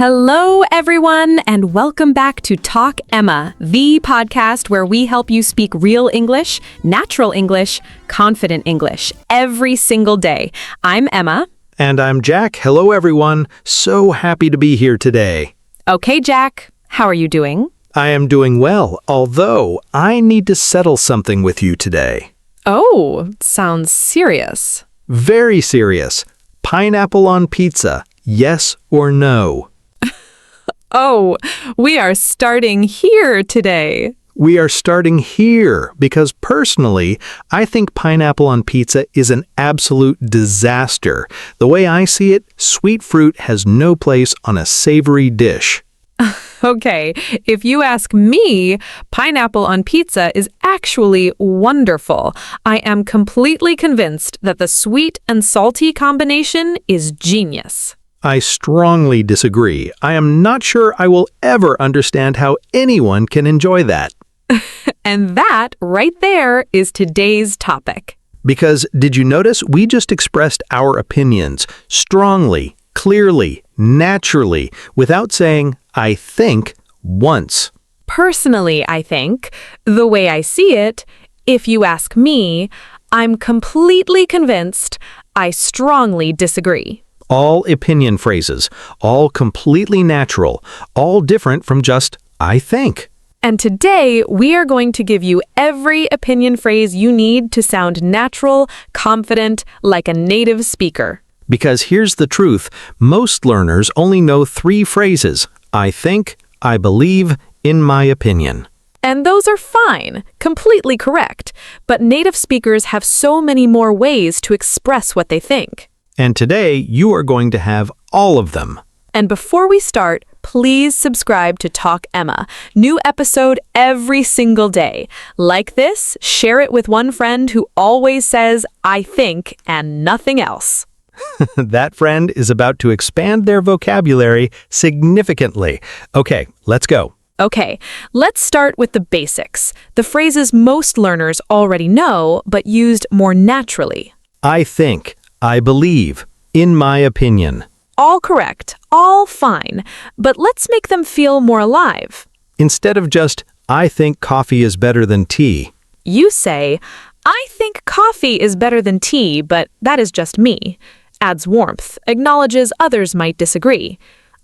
Hello, everyone, and welcome back to Talk Emma, the podcast where we help you speak real English, natural English, confident English every single day. I'm Emma. And I'm Jack. Hello, everyone. So happy to be here today. Okay, Jack, how are you doing? I am doing well, although I need to settle something with you today. Oh, sounds serious. Very serious. Pineapple on pizza, yes or no? Oh, we are starting here today. We are starting here because personally, I think pineapple on pizza is an absolute disaster. The way I see it, sweet fruit has no place on a savory dish. Okay, if you ask me, pineapple on pizza is actually wonderful. I am completely convinced that the sweet and salty combination is genius. I strongly disagree. I am not sure I will ever understand how anyone can enjoy that. And that right there is today's topic. Because did you notice we just expressed our opinions strongly, clearly, naturally, without saying, I think, once. Personally, I think, the way I see it, if you ask me, I'm completely convinced, I strongly disagree. All opinion phrases, all completely natural, all different from just, I think. And today, we are going to give you every opinion phrase you need to sound natural, confident, like a native speaker. Because here's the truth, most learners only know 3 phrases, I think, I believe, in my opinion. And those are fine, completely correct. But native speakers have so many more ways to express what they think. And today, you are going to have all of them. And before we start, please subscribe to Talk Emma. New episode every single day. Like this, share it with one friend who always says, I think, and nothing else. That friend is about to expand their vocabulary significantly. Okay, let's go. Okay, let's start with the basics. The phrases most learners already know, but used more naturally. I think, I believe, in my opinion. All correct, all fine, but let's make them feel more alive. Instead of just, I think coffee is better than tea. You say, I think coffee is better than tea, but that is just me. Adds warmth, acknowledges others might disagree.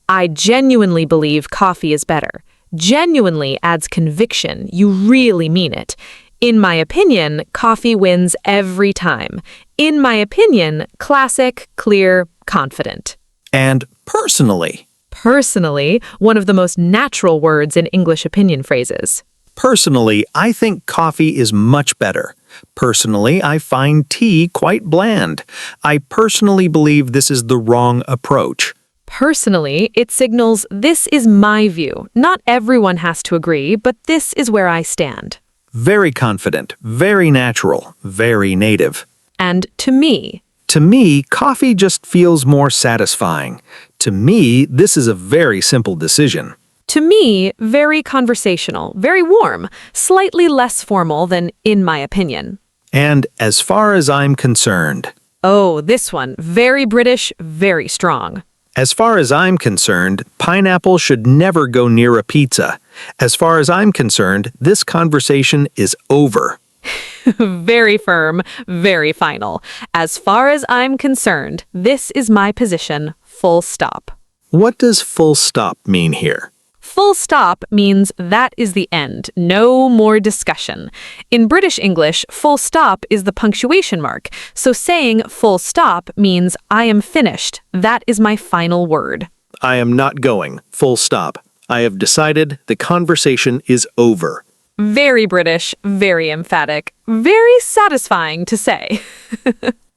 I genuinely believe coffee is better. Genuinely adds conviction, you really mean it. In my opinion, coffee wins every time. In my opinion, classic, clear, confident. And personally. Personally, one of the most natural words in English opinion phrases. Personally, I think coffee is much better. Personally, I find tea quite bland. I personally believe this is the wrong approach. Personally, it signals this is my view. Not everyone has to agree, but this is where I stand. Very confident, very natural, very native. And to me. To me, coffee just feels more satisfying. To me, this is a very simple decision. To me, very conversational, very warm, slightly less formal than in my opinion. And as far as I'm concerned. Oh, this one, very British, very strong. As far as I'm concerned, pineapple should never go near a pizza. As far as I'm concerned, this conversation is over. Very firm, very final. As far as I'm concerned, this is my position, full stop. What does full stop mean here? Full stop means that is the end, no more discussion. In British English, full stop is the punctuation mark, so saying full stop means I am finished, that is my final word. I am not going, full stop. I have decided the conversation is over. Very British, very emphatic, very satisfying to say.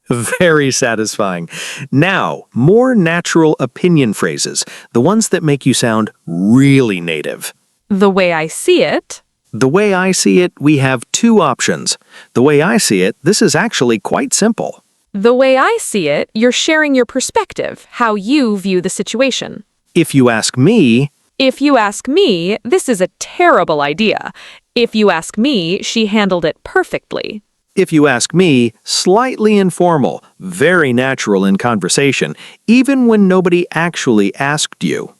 Very satisfying. Now, more natural opinion phrases, the ones that make you sound really native. The way I see it. The way I see it, we have 2 options. The way I see it, this is actually quite simple. The way I see it, you're sharing your perspective, how you view the situation. If you ask me, If you ask me, this is a terrible idea. If you ask me, she handled it perfectly. If you ask me, slightly informal, very natural in conversation, even when nobody actually asked you.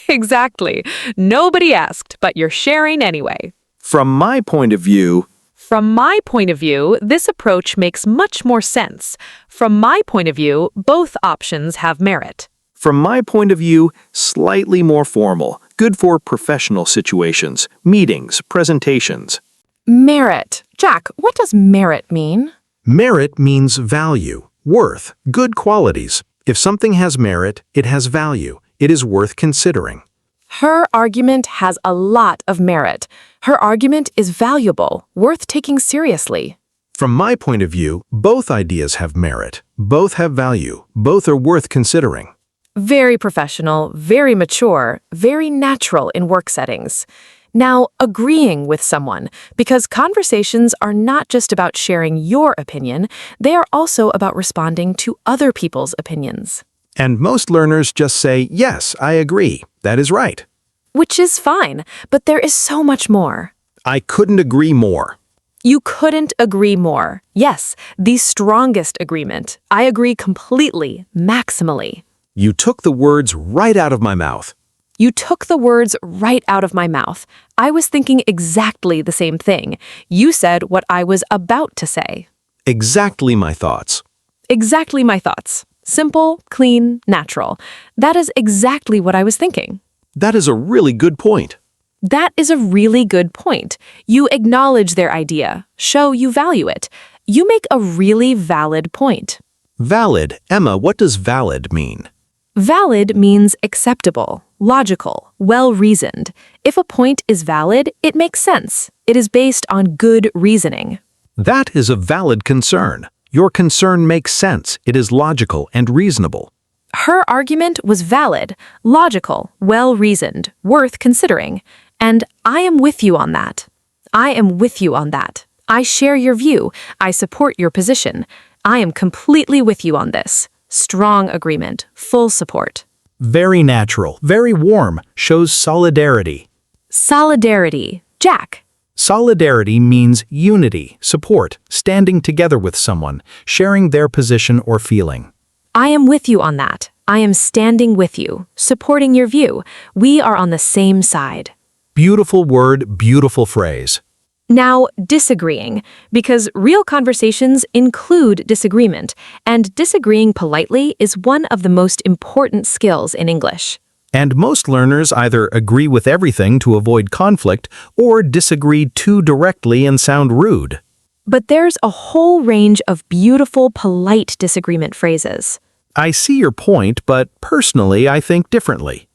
Exactly. Nobody asked, but you're sharing anyway. From my point of view, From my point of view, this approach makes much more sense. From my point of view, both options have merit. From my point of view, slightly more formal, good for professional situations, meetings, presentations. Merit. Jack, what does merit mean? Merit means value, worth, good qualities. If something has merit, it has value. It is worth considering. Her argument has a lot of merit. Her argument is valuable, worth taking seriously. From my point of view, both ideas have merit. Both have value. Both are worth considering. Very professional, very mature, very natural in work settings. Now, agreeing with someone, because conversations are not just about sharing your opinion, they are also about responding to other people's opinions. And most learners just say, yes, I agree. That is right. Which is fine, but there is so much more. I couldn't agree more. You couldn't agree more. Yes, the strongest agreement. I agree completely, maximally. You took the words right out of my mouth. You took the words right out of my mouth. I was thinking exactly the same thing. You said what I was about to say. Exactly my thoughts. Exactly my thoughts. Simple, clean, natural. That is exactly what I was thinking. That is a really good point. That is a really good point. You acknowledge their idea, show you value it. You make a really valid point. Valid. Emma, what does valid mean? Valid means acceptable, logical, well-reasoned. If a point is valid, it makes sense. It is based on good reasoning. That is a valid concern. Your concern makes sense. It is logical and reasonable. Her argument was valid, logical, well-reasoned, worth considering. And I am with you on that. I am with you on that. I share your view. I support your position. I am completely with you on this. Strong agreement, full support. Very natural, very warm, shows solidarity. Solidarity. Jack. Solidarity means unity, support, standing together with someone, sharing their position or feeling. I am with you on that. I am standing with you, supporting your view. We are on the same side. Beautiful word, beautiful phrase. Now, disagreeing, because real conversations include disagreement, and disagreeing politely is one of the most important skills in English. And most learners either agree with everything to avoid conflict or disagree too directly and sound rude. But there's a whole range of beautiful, polite disagreement phrases. I see your point, but personally I think differently.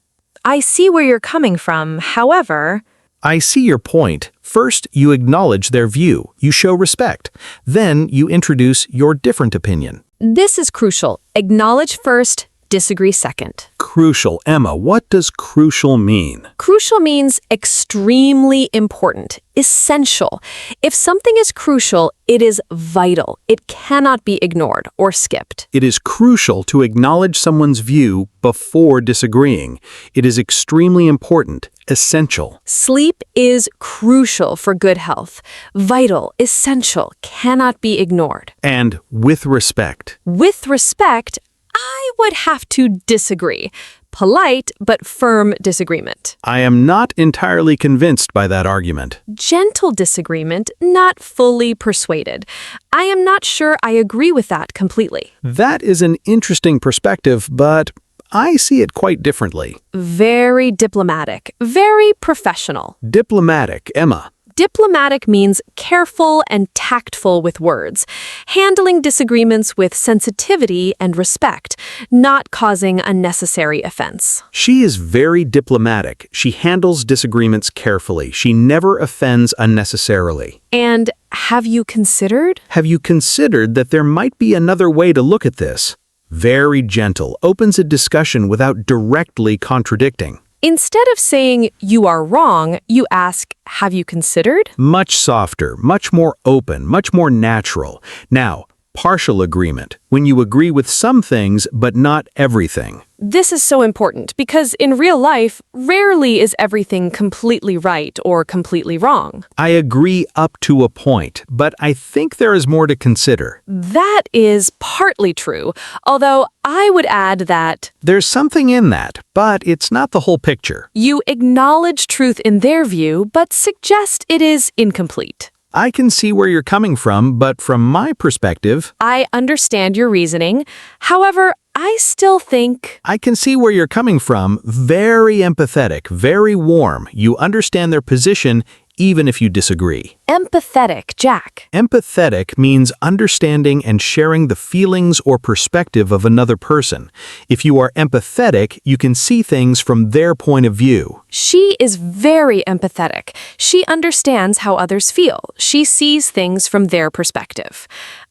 I see where you're coming from, however... I see your point. First, you acknowledge their view. You show respect. Then, you introduce your different opinion. This is crucial. Acknowledge first, disagree second. Crucial. Emma, what does crucial mean? Crucial means extremely important, essential. If something is crucial, it is vital. It cannot be ignored or skipped. It is crucial to acknowledge someone's view before disagreeing. It is extremely important, essential. Sleep is crucial for good health. Vital, essential, cannot be ignored. And with respect. With respect, I would have to disagree. Polite but firm disagreement. I am not entirely convinced by that argument. Gentle disagreement, not fully persuaded. I am not sure I agree with that completely. That is an interesting perspective, but I see it quite differently. Very diplomatic, very professional. Diplomatic, Emma. Diplomatic means careful and tactful with words, handling disagreements with sensitivity and respect, not causing unnecessary offense. She is very diplomatic. She handles disagreements carefully. She never offends unnecessarily. And have you considered? Have you considered that there might be another way to look at this? Very gentle, opens a discussion without directly contradicting. Instead of saying, you are wrong, you ask, have you considered? Much softer, much more open, much more natural. Now, partial agreement, when you agree with some things but not everything. This is so important because in real life, rarely is everything completely right or completely wrong. I agree up to a point, but I think there is more to consider. That is partly true, although I would add that There's something in that, but it's not the whole picture. you acknowledge truth in their view, but suggest it is incomplete. I can see where you're coming from, but from my perspective, I understand your reasoning. However, I still think I can see where you're coming from. Very empathetic, very warm. You understand their position even if you disagree. empathetic, Jack. Empathetic means understanding and sharing the feelings or perspective of another person. If you are empathetic, you can see things from their point of view. She is very empathetic. She understands how others feel. She sees things from their perspective.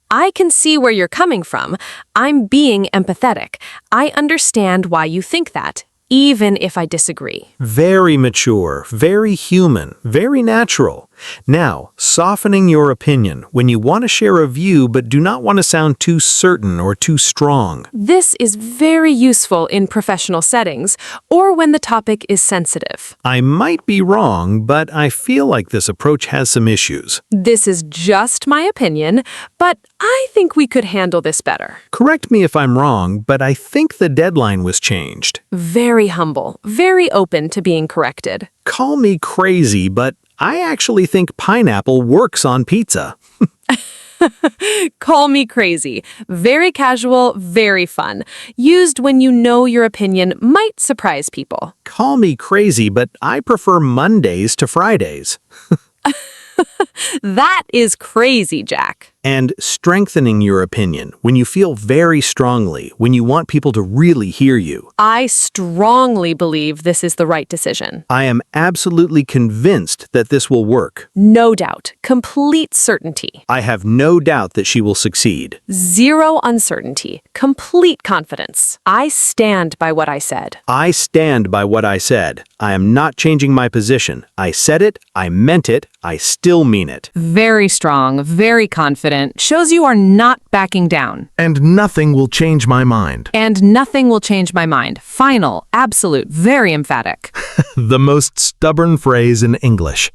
I can see where you're coming from. I'm being empathetic. I understand why you think that, even if I disagree. Very mature, very human, very natural. Now, softening your opinion when you want to share a view but do not want to sound too certain or too strong. This is very useful in professional settings or when the topic is sensitive. I might be wrong, but I feel like this approach has some issues. This is just my opinion, but I think we could handle this better. Correct me if I'm wrong, but I think the deadline was changed. Very humble, very open to being corrected. Call me crazy, but I actually think pineapple works on pizza. Call me crazy. Very casual, very fun. Used when you know your opinion might surprise people. Call me crazy, but I prefer Mondays to Fridays. That is crazy, Jack. And strengthening your opinion when you feel very strongly, when you want people to really hear you. I strongly believe this is the right decision. I am absolutely convinced that this will work. No doubt. Complete certainty. I have no doubt that she will succeed. Zero uncertainty. Complete confidence. I stand by what I said. I stand by what I said. I am not changing my position. I said it, I meant it, I still mean it. Very strong, very confident, shows you are not backing down. And nothing will change my mind. And nothing will change my mind. Final, absolute, very emphatic. The most stubborn phrase in English.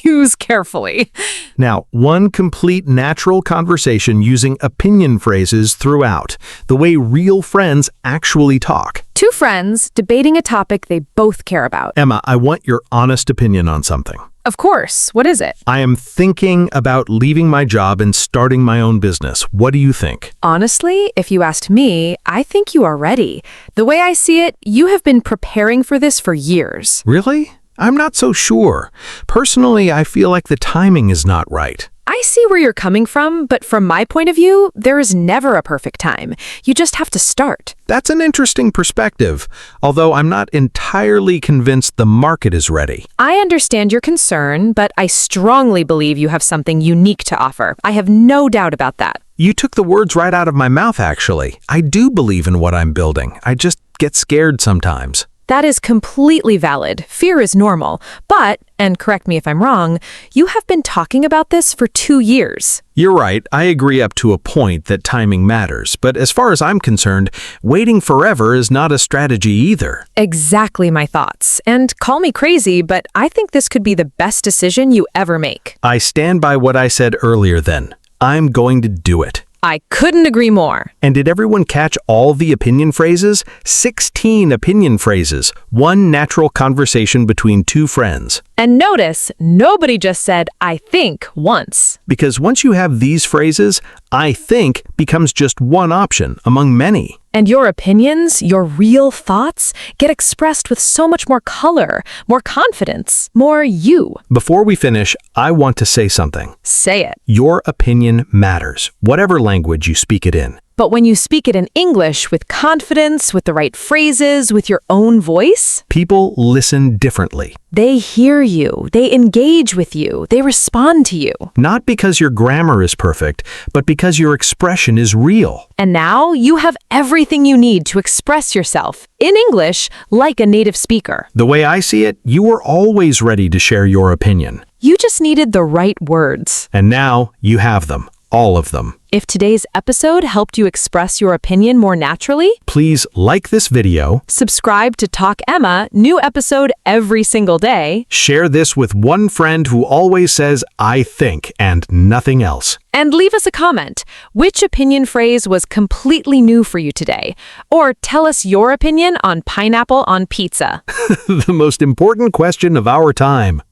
Use carefully. Now, one complete natural conversation using opinion phrases throughout, the way real friends actually talk. Two friends debating a topic they both care about. Emma, I want your honest opinion on something. Of course. What is it? I am thinking about leaving my job and starting my own business. What do you think? Honestly, if you asked me, I think you are ready. The way I see it, you have been preparing for this for years. Really? I'm not so sure. Personally, I feel like the timing is not right. I see where you're coming from, but from my point of view, there is never a perfect time. You just have to start. That's an interesting perspective, although I'm not entirely convinced the market is ready. I understand your concern, but I strongly believe you have something unique to offer. I have no doubt about that. You took the words right out of my mouth, actually. I do believe in what I'm building. I just get scared sometimes. That is completely valid. Fear is normal. But, and correct me if I'm wrong, you have been talking about this for 2 years. You're right. I agree up to a point that timing matters. But as far as I'm concerned, waiting forever is not a strategy either. Exactly my thoughts. And call me crazy, but I think this could be the best decision you ever make. I stand by what I said earlier then. I'm going to do it. I couldn't agree more. And did everyone catch all the opinion phrases? 16 opinion phrases. One natural conversation between two friends. And notice, nobody just said, I think, once. Because once you have these phrases, I think becomes just one option among many. And your opinions, your real thoughts, get expressed with so much more color, more confidence, more you. Before we finish, I want to say something. Say it. Your opinion matters, whatever language you speak it in. But when you speak it in English with confidence, with the right phrases, with your own voice, People listen differently. they hear you, they engage with you, they respond to you. Not because your grammar is perfect, but because your expression is real. And now you have everything you need to express yourself in English like a native speaker. The way I see it, you were always ready to share your opinion. You just needed the right words. And now you have them, all of them. If today's episode helped you express your opinion more naturally, Please like this video, subscribe to Talk Emma, new episode every single day, share this with one friend who always says, I think, and nothing else. and leave us a comment. Which opinion phrase was completely new for you today? Or tell us your opinion on pineapple on pizza. The most important question of our time.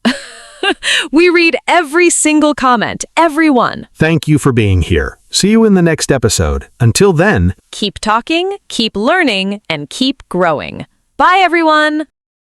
We read every single comment, everyone. Thank you for being here. See you in the next episode. Until then, Keep talking, keep learning, and keep growing. Bye, everyone.